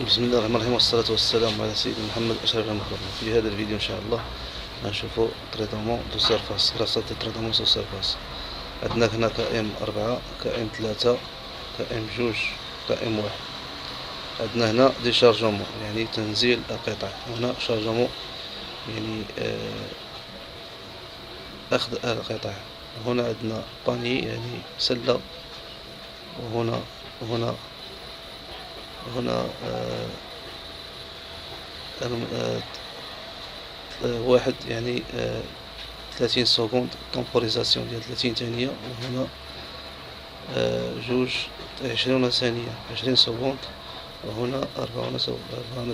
بسم الله الرحمن الرحيم، والصلاة والسلام على سيدنا محمد أشرف المخلوقين. في هذا الفيديو إن شاء الله غنشوفو تريتمون دو سيرفاس، رصة تريتمون دو سيرفاس. عندنا هنا كائم 4، كائم 3، كائم 2، كائم 1. عندنا هنا دي شارجمون يعني تنزيل القطع، هنا شارجمون يعني أخذ القطع. هنا عندنا باني يعني سلة، وهنا وهنا هنا واحد يعني 30 سكوند طومبوريزاسيون ديال 30 ثانية، وهنا جوج 20 ثانية 20 سكوند، وهنا 40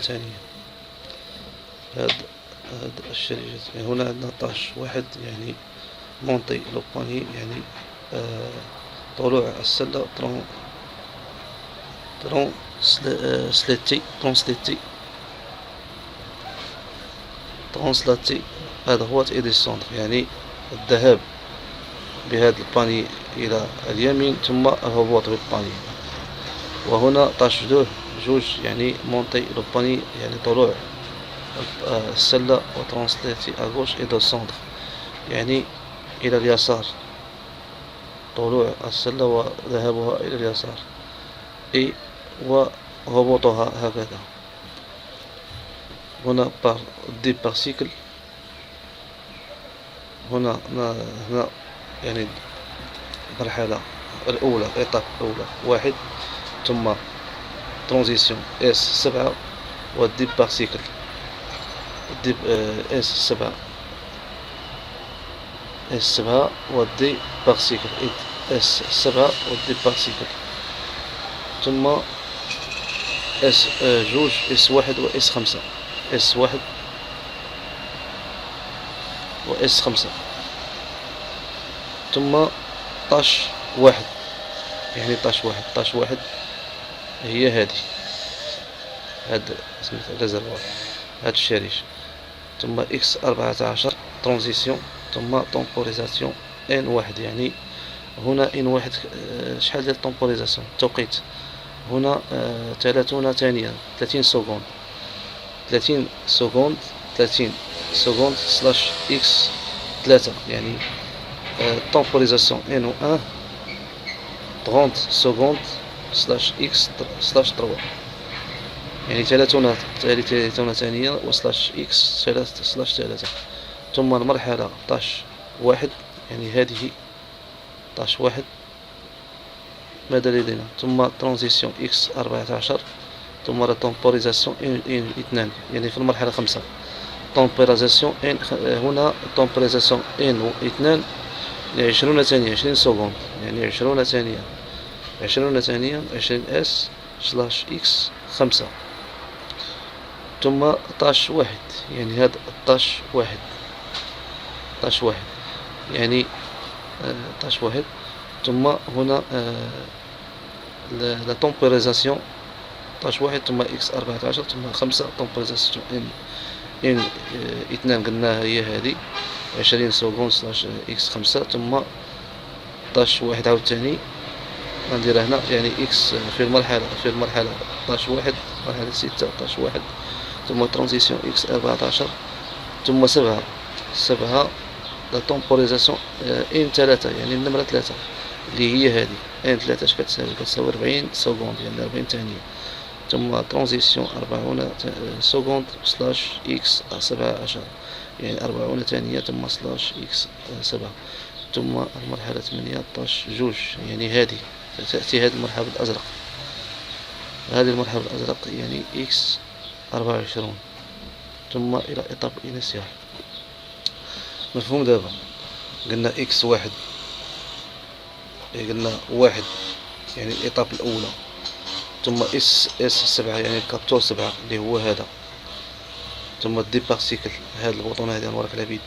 ثانية. هاد الشريجات يعني هنا عندنا طاش واحد يعني مونطي لو باني يعني طلوع السلة ترونسلاتي ادغوات اي ديسوندر، يعني الذهاب بهذا الباني الى اليمين ثم الهبوط بالباني. وهنا طاش جوج يعني مونتي لو باني يعني طلوع السلة، وترونسلاتي اغوش اي ديسوندر يعني الى اليسار، طلوع السلة وذهابها الى اليسار اي وهبوطها هكذا. هنا دي بارسيكل، هنا يعني المرحلة الأولى، إيطاب الأولى واحد، ثم ترانزيسيون اس 7، والديب بارسيكل ديب اس 7 والدي بارسيكل اس 7 والدي بارسيكل، ثم اس جوج اس 1 و اس 5، اس 1 و اس 5، ثم طاش واحد يعني طاش واحد هي هاد سميتها ريزرفوار، هاد الشريش. ثم اكس 14 ترانزيسيون، ثم طومبوريزاسيون ان واحد، يعني هنا ان واحد شحال ديال طومبوريزاسيون توقيت هنا 30 ثانية 30 سكوند 30 سكوند سلاش اكس 3، يعني طومبوريزاسيون ان و 1 30 سكوند سلاش اكس سلاش 3، يعني 30 ثانية وسلاش اكس 3 سلاش 3. ثم المرحلة طاش واحد، يعني هذه طاش واحد ماذا لدينا، ثم ترانزيسيون اكس 14، ثم لا طومبوريزاسيون ان 2، يعني في المرحلة 5 طومبوريزاسيون ان. هنا طومبوريزاسيون ان و 2 20 ثانية 20 سكوند، يعني 20 ثانية 20 اس سلاش اكس 5. ثم طاش واحد، يعني هذا طاش واحد يعني طاش واحد. ثم هنا لا طومبوريزاسيون طاش واحد، ثم اكس 14، ثم 5 طومبوريزاسيون ان 2 قلناها هي هذه 20 سكوند سلاش اكس 5، ثم طاش واحد عاوتاني غنديرها هنا، يعني اكس في المرحلة طاش واحد، مرحلة 6 طاش واحد، ثم ترانزيسيون اكس 14، ثم 7 لا طومبوريزاسيون ان 3، يعني النمرة 3 اللي هي هذه ان 3 اش كتساوي 40 سكوند، يعني 40 ثانية، ثم ترانزيسيون 40 سكوند سلاش اكس 17، يعني 40 ثانية، ثم سلاش اكس 7. ثم المرحلة 18 جوج، يعني هذه تأتي هذه المرحلة الأزرق، يعني اكس 24، ثم إلى إطاب إنيسيال. مفهوم؟ دابا قلنا اكس واحد، قلنا واحد يعني الإطاب الأولى، ثم اس 7 يعني الكابتور 7 اللي هو هذا، ثم دي بارسيكل هاد البوطون هادي نوريك على بيدي،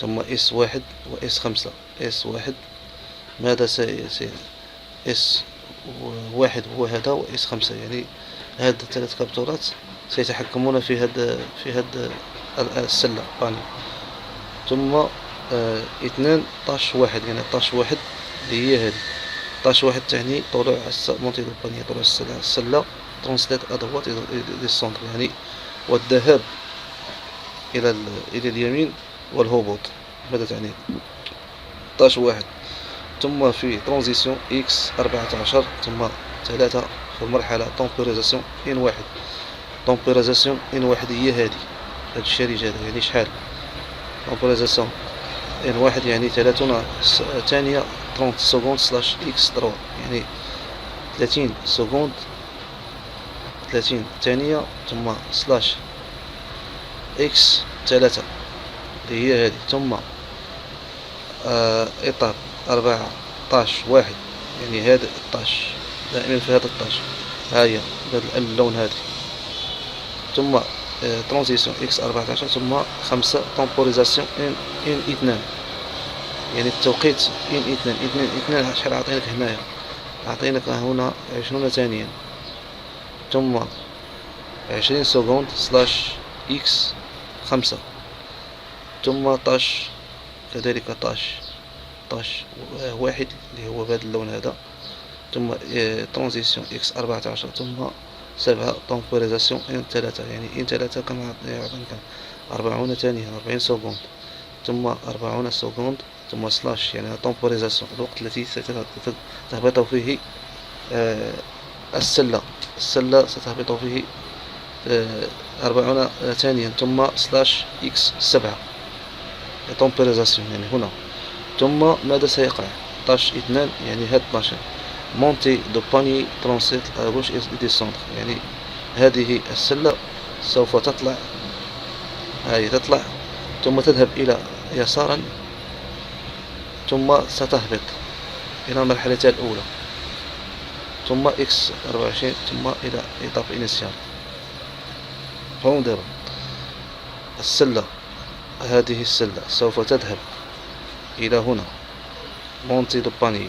ثم اس 1 و اس 5. اس 1 ماذا سيصير؟ اس 1 هو هذا، و اس 5 يعني هاد الثلاث كابتورات سيتحكمون في هاد السلة باني. ثم 2 طاش واحد، يعني طاش واحد اللي هي هذه طاش واحد تعني طلوع منطقة البانية، طلوع السلة ترانسليت أدوات descendre يعني والذهاب إلى اليمين والهبوط. ماذا تعني؟ طاش واحد. ثم في ترانزيسيون إكس 14 ثم 3 في المرحلة تومبوريزاسيون إن واحد. تومبوريزاسيون إن واحد هي هاد الشريج هذا يعني شحال؟ تومبوريزاسيون إن واحد يعني 30 ثانية 30 سكوند سلاش إكس 3 يعني 30 سكوند 30 ثانية ثم سلاش إكس 3 اللي هي هذه. ثم إطار 14 واحد يعني هذا الطاش دائما في هذا الطاش ها هي بهذا اللون هذا. ثم ترانزيسيون إكس 14 ثم 5 تومبوريزاسيون إن 2 يعني التوقيت إن 2 شحال عطيناك هنايا؟ عطيناك هنا 20 ثانيا ثم 20 سكوند سلاش إكس 5 ثم طاش كذلك طاش واحد اللي هو بهذا اللون هذا. ثم ترانزيسيون إكس 14 ثم 7 تومبوريزاسيون إن 3 يعني إن 3 كما يعطيك 40 ثانية 40 سكوند ثم 40 سكوند ثم سلاش يعني تومبوريزاسيون الوقت التي ستهبط فيه السلة ستهبط فيه 40 ثانيا ثم سلاش إكس 7 تومبوريزاسيون يعني هنا. ثم ماذا سيقع؟ طاش 2 يعني هاد 12 مونتي دو باني ترانسيت غوش ديسوندر يعني هذه السلة سوف تطلع هاي تطلع ثم تذهب إلى يسارا ثم ستهبط إلى المرحلة الأولى ثم إكس 24 ثم إلى إيتاب إنيسيال. فهم دابا السلة هذه السلة سوف تذهب إلى هنا مونتي دو باني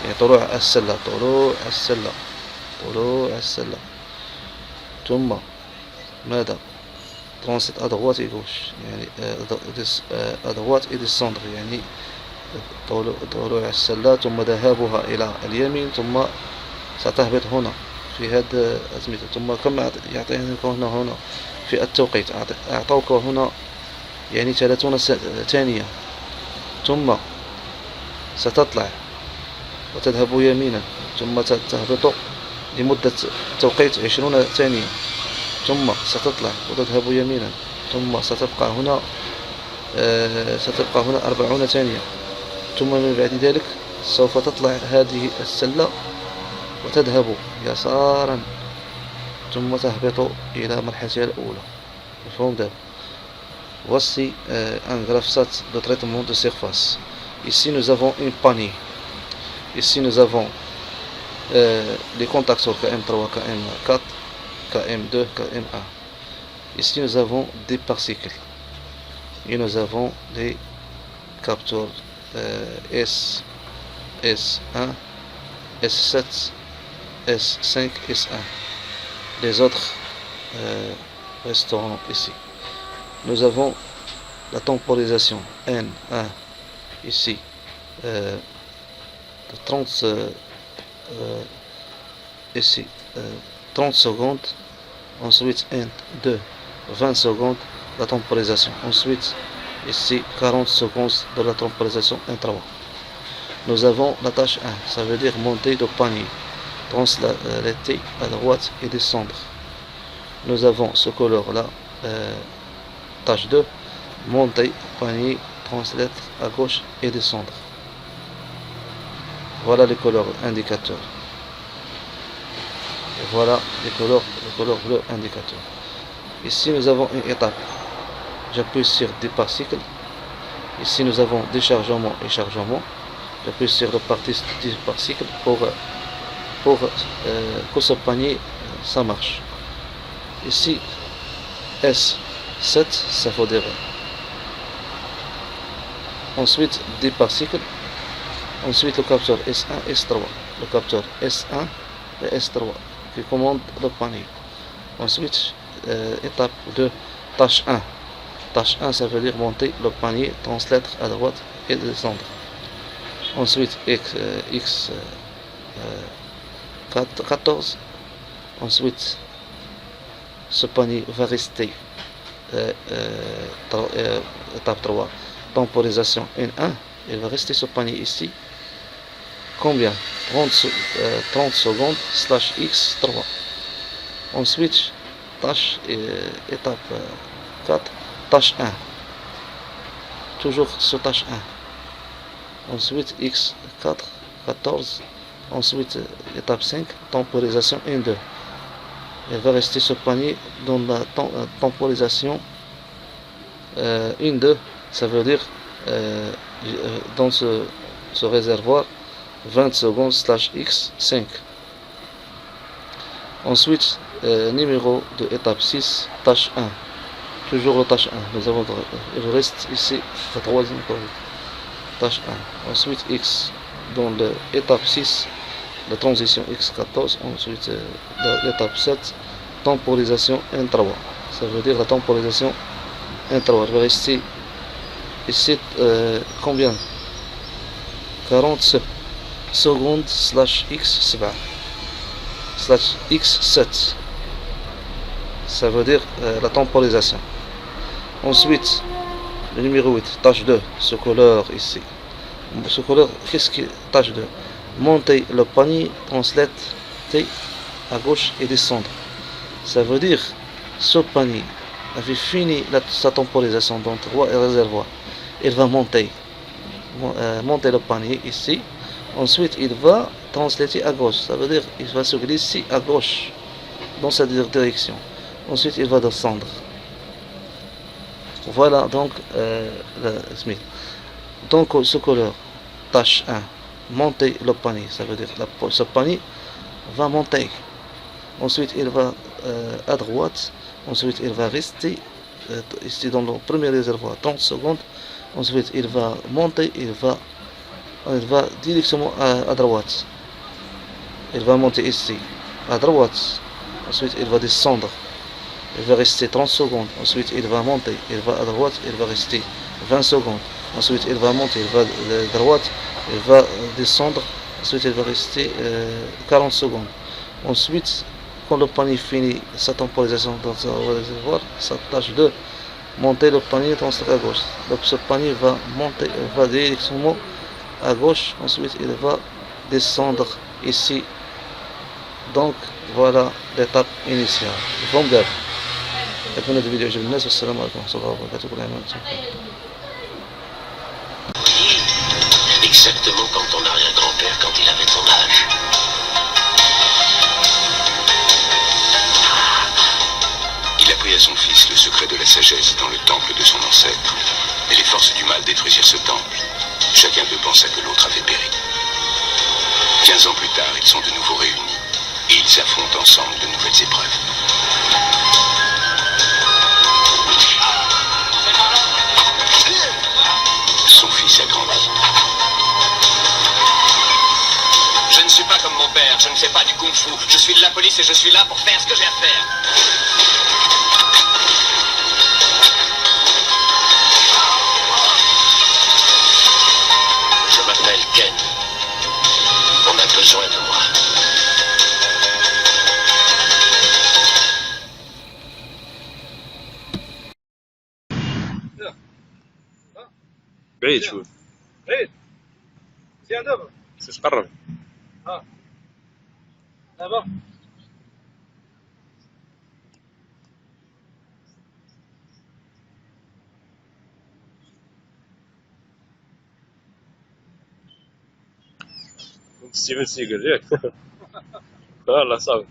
يعني طلوع السلة ثم ماذا؟ ترانسيت أدوات إيغوش يعني أدوات إديسوندر يعني طلوع السلة ثم ذهابها إلى اليمين ثم ستهبط هنا في هذا الأزمنة. ثم كما يعطينك هنا في التوقيت أعطوك هنا يعني 30 ثانية ثم ستطلع وتذهب يمينا ثم تهبط لمدة توقيت 20 ثانية ثم ستطلع وتذهب يمينا ثم ستبقى هنا 40 ثانية ثم من بعد ذلك سوف تطلع هذه السلة وتذهب يسارا ثم تهبط إلى مرحلتها الأولى. مفهوم دابا؟ Voici un graph-sat de traitement de surface. Ici nous avons une panier. Ici nous avons les contacteurs KM3, KM4, KM2, KM1. Ici nous avons des particles. Et nous avons des capteurs S, S1, S7, S5, S1. Les autres resteront ici. Nous avons la temporisation N1 ici de 30 ici 30 secondes, ensuite N2 20 secondes la temporisation, ensuite ici 40 secondes de la temporisation N3. Nous avons la tâche 1, ça veut dire monter de panier, translater à droite et descendre. Nous avons ce couleur là, tâche 2, monter panier, translater à gauche et descendre. Voilà les couleurs indicateurs. Et voilà les couleurs bleues indicateurs. Ici nous avons une étape. J'appuie sur des particles. Ici nous avons déchargement et chargement. J'appuie sur le parti des particles pour que ce panier ça marche. Ici S7 ça veut dire ensuite des particles. Ensuite le capteur S1 S3. Le capteur S1 et S3 qui commande le panier. Ensuite étape 2, tâche 1. Tâche 1 ça veut dire monter le panier, translater à droite et descendre. Ensuite X14. Ensuite, ce panier va rester étape 3, temporisation N1. Il va rester ce panier ici. Combien? 30 secondes slash X3. Ensuite, tâche étape 4, tâche 1. Toujours sur tâche 1. Ensuite, X4, 14. Ensuite, étape 5, temporisation N2. Il va rester ce panier dans la temporisation N2. Ça veut dire dans ce réservoir 20 secondes slash X5. Ensuite, numéro de étape 6, tâche 1. Toujours la tâche 1. Nous avons, il reste ici la troisième tâche 1. Ensuite, X dans l'étape 6, la transition X14. Ensuite, l'étape 7, temporisation N3. Ça veut dire la temporisation N3. Il va rester ici combien? 40 secondes slash X7 slash X7. Ça veut dire la temporisation. Ensuite, le numéro 8, tâche 2, ce couleur ici. Ce couleur, qu'est-ce que tâche 2? Monter le panier, translater à gauche et descendre. Ça veut dire ce panier avait fini sa temporisation dans 3 réservoirs. Il va monter le panier ici. Ensuite, il va translater à gauche. Ça veut dire il va se glisser à gauche dans cette direction. Ensuite, il va descendre. Voilà donc le Smith. Donc, ce couleur, tâche 1, monter le panier. Ça veut dire ce panier va monter. Ensuite, il va à droite. Ensuite, il va rester ici dans le premier réservoir 30 secondes. Ensuite, il va monter. Il va directement à droite. Il va monter ici à droite. Ensuite, il va descendre. Il va rester 30 secondes. Ensuite, il va monter. Il va à droite. Il va rester 20 secondes. Ensuite, il va monter. Il va à droite. Il va descendre. Ensuite, il va rester 40 secondes. Ensuite, quand le panier finit sa temporisation dans un réservoir, sa tâche 2, monter le panier translater à gauche. Donc, ce panier va monter, va directement à gauche. Ensuite, il va descendre ici. Donc, voilà l'étape initiale. Vamos أتمنى الفيديو يعجب الناس والسلام عليكم ورحمة الله وبركاته. Exactement comme ton arrière-grand-père quand il avait ton âge. Il apprit à son fils le secret de la sagesse dans le temple de son ancêtre. Mais les forces du mal détruisirent ce temple. Chacun d'eux pensa que l'autre avait péri. 15 ans plus tard, ils sont de nouveau réunis. Et ils affrontent ensemble de nouvelles épreuves. Son fils a grandi. Je ne suis pas comme mon père, je ne fais pas du kung-fu. Je suis de la police et je suis là pour faire ce que j'ai à faire. Je m'appelle Ken. On a besoin de moi. بعيد شوي. بعيد زين دابا بس قرب. دابا ستيفن سيجل ياك. والله صافي.